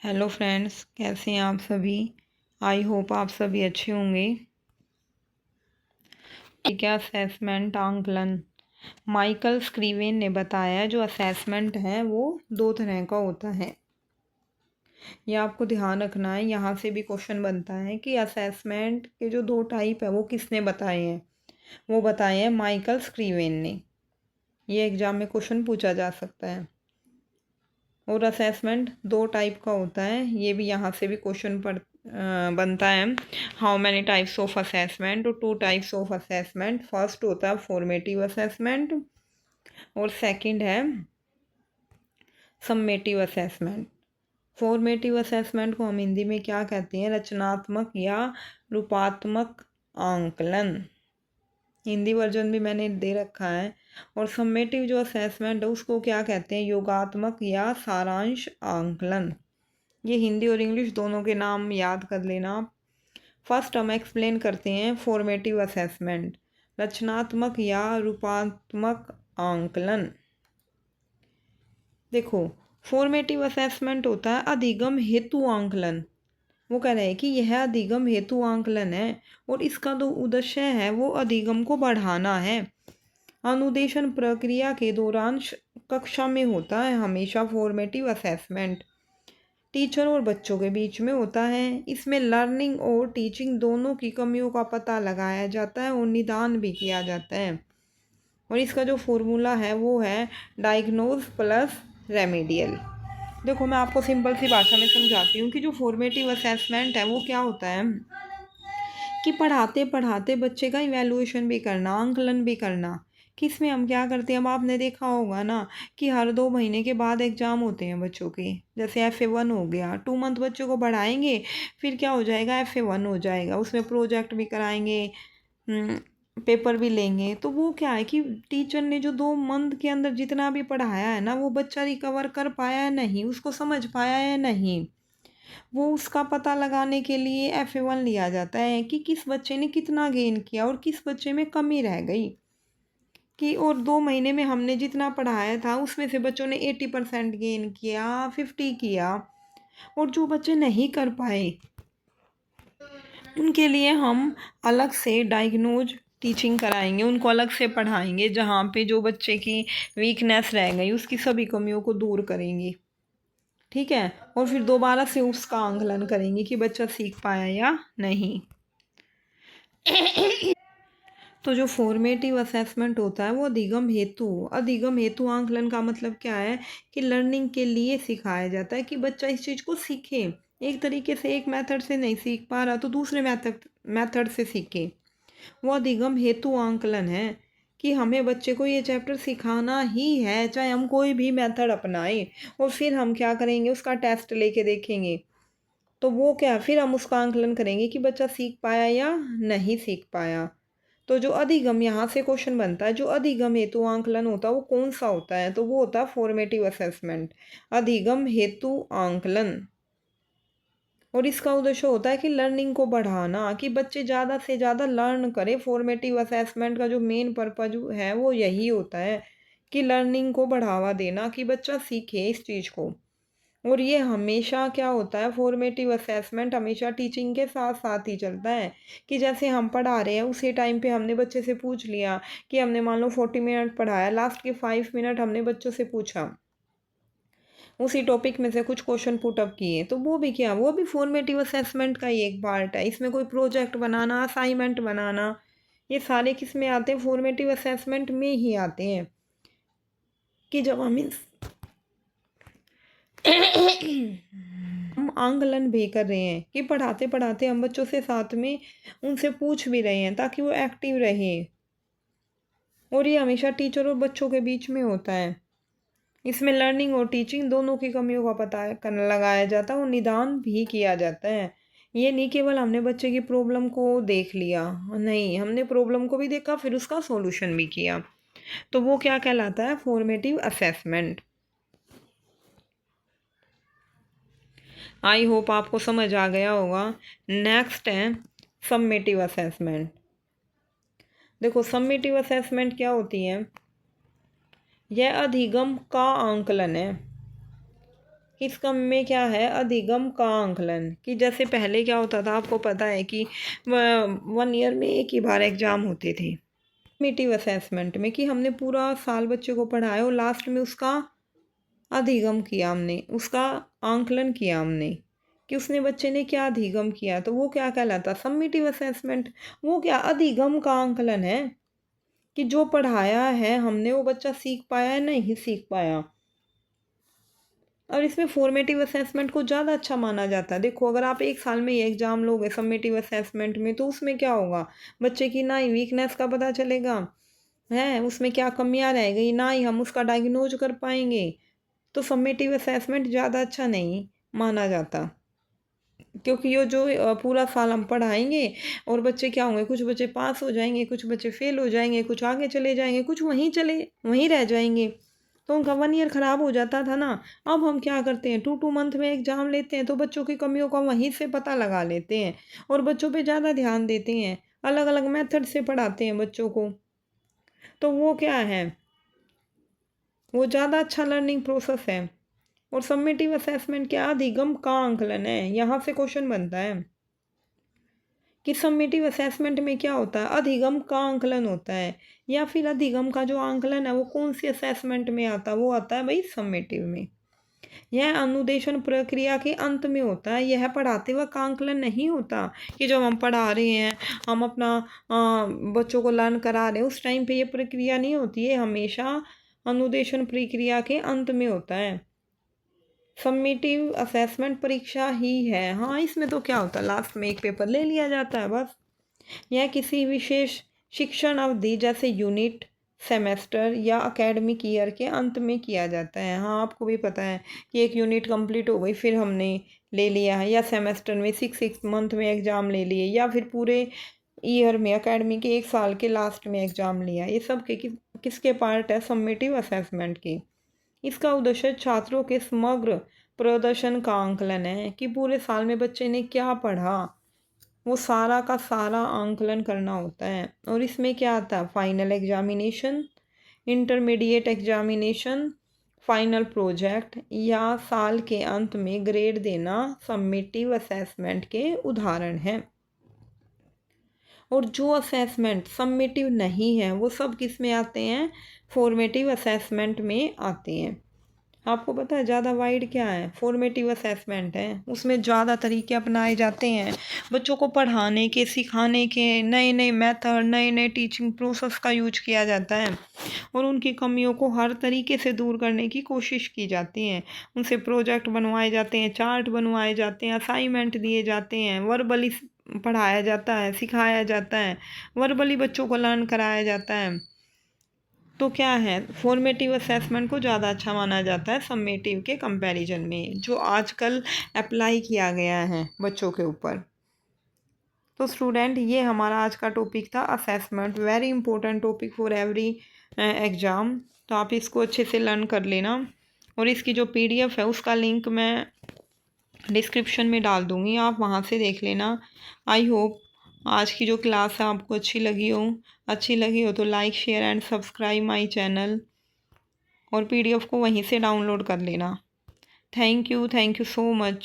Hello friends, कैसे हैं आप सभी। आई होप आप सभी अच्छे होंगे। ठीक है, असेसमेंट आंकलन। माइकल स्क्रीवेन ने बताया जो असेसमेंट है वो दो तरह का होता है। ये आपको ध्यान रखना है। यहाँ से भी क्वेश्चन बनता है कि असेसमेंट के जो दो टाइप है वो किसने बताए हैं। वो बताए हैं माइकल स्क्रीवेन ने। ये एग्जाम में क्वेश्चन पूछा जा सकता है। और असेसमेंट दो टाइप का होता है, ये भी यहाँ से भी क्वेश्चन बनता है। How many types of assessment, और two types of assessment. First होता है फॉर्मेटिव असेसमेंट और सेकंड है सम्मेटिव असेसमेंट। फॉर्मेटिव असेसमेंट को हम हिंदी में क्या कहते हैं? रचनात्मक या रूपात्मक आंकलन। हिंदी वर्जन भी मैंने दे रखा है। और सम्मेटिव जो असेसमेंट है उसको क्या कहते हैं? योगात्मक या सारांश आंकलन। ये हिंदी और इंग्लिश दोनों के नाम याद कर लेना आप। फर्स्ट हम एक्सप्लेन करते हैं फॉर्मेटिव असेसमेंट, रचनात्मक या रूपात्मक आंकलन। देखो, फॉर्मेटिव असेसमेंट होता है अधिगम हेतु आंकलन। वो कह रहे हैं कि यह अधिगम हेतु आंकलन है और इसका जो उद्देश्य है वो अधिगम को बढ़ाना है। अनुदेशन प्रक्रिया के दौरान कक्षा में होता है हमेशा फॉर्मेटिव असेसमेंट। टीचर और बच्चों के बीच में होता है। इसमें लर्निंग और टीचिंग दोनों की कमियों का पता लगाया जाता है और निदान भी किया जाता है। और इसका जो फॉर्मूला है वो है डायग्नोज प्लस रेमेडियल। देखो, मैं आपको सिंपल सी भाषा में समझाती हूँ कि जो फॉर्मेटिव असेसमेंट है वो क्या होता है कि पढ़ाते पढ़ाते बच्चे का इवैल्यूएशन भी करना, आंकलन भी करना। कि इसमें हम क्या करते हैं, अब आपने देखा होगा ना कि हर 2 महीने के बाद एग्ज़ाम होते हैं बच्चों के। जैसे FA1 हो गया, 2 मंथ बच्चों को पढ़ाएंगे, फिर क्या हो जाएगा, FA1 हो जाएगा। उसमें प्रोजेक्ट भी कराएंगे, पेपर भी लेंगे। तो वो क्या है कि टीचर ने जो 2 मंथ के अंदर जितना भी पढ़ाया है ना वो बच्चा रिकवर कर पाया है नहीं, उसको समझ पाया है नहीं, वो उसका पता लगाने के लिए FA1 लिया जाता है कि किस बच्चे ने कितना गेन किया और किस बच्चे में कमी रह गई। कि और 2 महीने में हमने जितना पढ़ाया था उसमें से बच्चों ने 80% गेन किया, 50 किया। और जो बच्चे नहीं कर पाए उनके लिए हम अलग से डायग्नोज टीचिंग कराएंगे, उनको अलग से पढ़ाएंगे, जहाँ पे जो बच्चे की वीकनेस रह गई उसकी सभी कमियों को दूर करेंगे। ठीक है, और फिर दोबारा से उसका आंकलन करेंगे कि बच्चा सीख पाया या नहीं। तो जो फॉर्मेटिव असेसमेंट होता है वो अधिगम हेतु आंकलन का मतलब क्या है कि लर्निंग के लिए सिखाया जाता है कि बच्चा इस चीज़ को सीखे। एक तरीके से एक मेथड से नहीं सीख पा रहा तो दूसरे मेथड से सीखे। वो अधिगम हेतु आंकलन है कि हमें बच्चे को ये चैप्टर सिखाना ही है, चाहे हम कोई भी मेथड अपनाएं। और फिर हम क्या करेंगे, उसका टेस्ट लेके देखेंगे। तो वो क्या, फिर हम उसका आंकलन करेंगे कि बच्चा सीख पाया या नहीं सीख पाया। तो जो अधिगम, यहाँ से क्वेश्चन बनता है, जो अधिगम हेतु आंकलन होता है वो कौन सा होता है? तो वो होता है फॉर्मेटिव असेसमेंट, अधिगम हेतु आंकलन। और इसका उद्देश्य होता है कि लर्निंग को बढ़ाना, कि बच्चे ज़्यादा से ज़्यादा लर्न करें। फॉर्मेटिव असेसमेंट का जो मेन पर्पज है वो यही होता है कि लर्निंग को बढ़ावा देना, कि बच्चा सीखे इस चीज़ को। और ये हमेशा क्या होता है, फॉर्मेटिव असेसमेंट हमेशा टीचिंग के साथ साथ ही चलता है। कि जैसे हम पढ़ा रहे हैं उसी टाइम पे हमने बच्चे से पूछ लिया कि हमने मान लो 40 मिनट पढ़ाया, लास्ट के 5 मिनट हमने बच्चों से पूछा, उसी टॉपिक में से कुछ क्वेश्चन पुट अप किए, तो वो भी क्या, वो भी फॉर्मेटिव असेसमेंट का ही एक पार्ट है। इसमें कोई प्रोजेक्ट बनाना, असाइनमेंट बनाना, ये सारे किस में आते हैं? फॉर्मेटिव असेसमेंट में ही आते हैं। कि जब हम हम आंकलन भी कर रहे हैं कि पढ़ाते पढ़ाते हम बच्चों से साथ में उनसे पूछ भी रहे हैं ताकि वो एक्टिव रहे। और ये हमेशा टीचर और बच्चों के बीच में होता है। इसमें लर्निंग और टीचिंग दोनों की कमियों का पता करना लगाया जाता है और निदान भी किया जाता है। ये नहीं केवल हमने बच्चे की प्रॉब्लम को देख लिया, नहीं, हमने प्रॉब्लम को भी देखा फिर उसका सॉल्यूशन भी किया। तो वो क्या कहलाता है? Formative assessment. आई होप आपको समझ आ गया होगा। नेक्स्ट है सम्मेटिव असेसमेंट। देखो, सम्मेटिव असेसमेंट क्या होती है? यह अधिगम का आंकलन है इसका में क्या है, अधिगम का आंकलन, कि जैसे पहले क्या होता था, आपको पता है कि 1 ईयर में एक ही बार एग्ज़ाम होते थे। फॉर्मेटिव असेसमेंट में कि हमने पूरा साल बच्चे को पढ़ाया और लास्ट में उसका अधिगम किया हमने, उसका आंकलन किया हमने कि उसने बच्चे ने क्या अधिगम किया, तो वो क्या कहलाता, सम्मेटिव असेसमेंट। वो क्या, अधिगम का आंकलन है कि जो पढ़ाया है हमने वो बच्चा सीख पाया है, नहीं सीख पाया। और इसमें फॉर्मेटिव असेसमेंट को ज़्यादा अच्छा माना जाता है। देखो, अगर आप एक साल में ये एग्ज़ाम लोगे सम्मेटिव असेसमेंट में, तो उसमें क्या होगा, बच्चे की ना ही वीकनेस का पता चलेगा है, उसमें क्या कमियां रह गई, ना ही हम उसका डायग्नोज कर पाएंगे। तो सम्मेटिव असेसमेंट ज़्यादा अच्छा नहीं माना जाता, क्योंकि ये जो पूरा साल हम पढ़ाएंगे और बच्चे क्या होंगे, कुछ बच्चे पास हो जाएंगे, कुछ बच्चे फेल हो जाएंगे, कुछ आगे चले जाएंगे, कुछ वहीं रह जाएंगे। तो उनका 1 ईयर ख़राब हो जाता था ना। अब हम क्या करते हैं, 2 मंथ में एग्ज़ाम लेते हैं, तो बच्चों की कमियों का वहीं से पता लगा लेते हैं और बच्चों पे ज़्यादा ध्यान देते हैं, अलग अलग मेथड से पढ़ाते हैं बच्चों को। तो वो क्या है, वो ज़्यादा अच्छा लर्निंग प्रोसेस है। और समेटिव असेसमेंट क्या, अधिगम का आंकलन है। यहाँ से क्वेश्चन बनता है कि समेटिव असेसमेंट में क्या होता है, अधिगम का आंकलन होता है, या फिर अधिगम का जो आंकलन है वो कौन सी असेसमेंट में आता है, वो आता है भाई समेटिव में। यह अनुदेशन प्रक्रिया के अंत में होता है, यह पढ़ाते वक्त आंकलन नहीं होता कि जब हम पढ़ा रहे हैं, हम अपना बच्चों को लर्न करा रहे हैं, उस टाइम पे ये प्रक्रिया नहीं होती है, हमेशा अनुदेशन प्रक्रिया के अंत में होता है। समेटिव असेसमेंट परीक्षा ही है। हाँ, इसमें तो क्या होता है, लास्ट में एक पेपर ले लिया जाता है बस। यह किसी विशेष शिक्षण अवधि जैसे यूनिट, सेमेस्टर या एकेडमिक ईयर के अंत में किया जाता है। हाँ, आपको भी पता है कि एक यूनिट कंप्लीट हो गई फिर हमने ले लिया है, या सेमेस्टर में 6 मंथ में एग्ज़ाम ले लिए, या फिर पूरे ईयर में एकेडमी के 1 साल के लास्ट में एग्ज़ाम लिया। ये सब के किसके पार्ट है, समेटिव असेसमेंट की। इसका उद्देश्य छात्रों के समग्र प्रदर्शन का आंकलन है कि पूरे साल में बच्चे ने क्या पढ़ा, वो सारा का सारा आंकलन करना होता है। और इसमें क्या आता है, final examination, intermediate examination, final project या साल के अंत में ग्रेड देना समेटिव असेसमेंट के उदाहरण हैं। और जो असेसमेंट समेटिव नहीं है वो सब किस में आते हैं, फॉर्मेटिव असेसमेंट में आते हैं। आपको पता है ज़्यादा वाइड क्या है, फॉर्मेटिव असेसमेंट है, उसमें ज़्यादा तरीके अपनाए जाते हैं बच्चों को पढ़ाने के, सिखाने के, नए नए मेथड, नए नए टीचिंग प्रोसेस का यूज किया जाता है और उनकी कमियों को हर तरीके से दूर करने की कोशिश की जाती है। उनसे प्रोजेक्ट बनवाए जाते हैं, चार्ट बनवाए जाते हैं, असाइनमेंट दिए जाते हैं, वर्बली पढ़ाया जाता है, सिखाया जाता है, वर्बली बच्चों को लर्न कराया जाता है। तो क्या है, फॉर्मेटिव असेसमेंट को ज़्यादा अच्छा माना जाता है समेटिव के कंपैरिजन में, जो आजकल अप्लाई किया गया है बच्चों के ऊपर। तो स्टूडेंट, ये हमारा आज का टॉपिक था, assessment, very important topic for every exam. तो आप इसको अच्छे से लर्न कर लेना और इसकी जो PDF है उसका लिंक मैं डिस्क्रिप्शन में डाल दूँगी, आप वहाँ से देख लेना। आई होप आज की जो क्लास है आपको अच्छी लगी हो तो like, share and subscribe my channel और PDF को वहीं से डाउनलोड कर लेना। Thank you so much.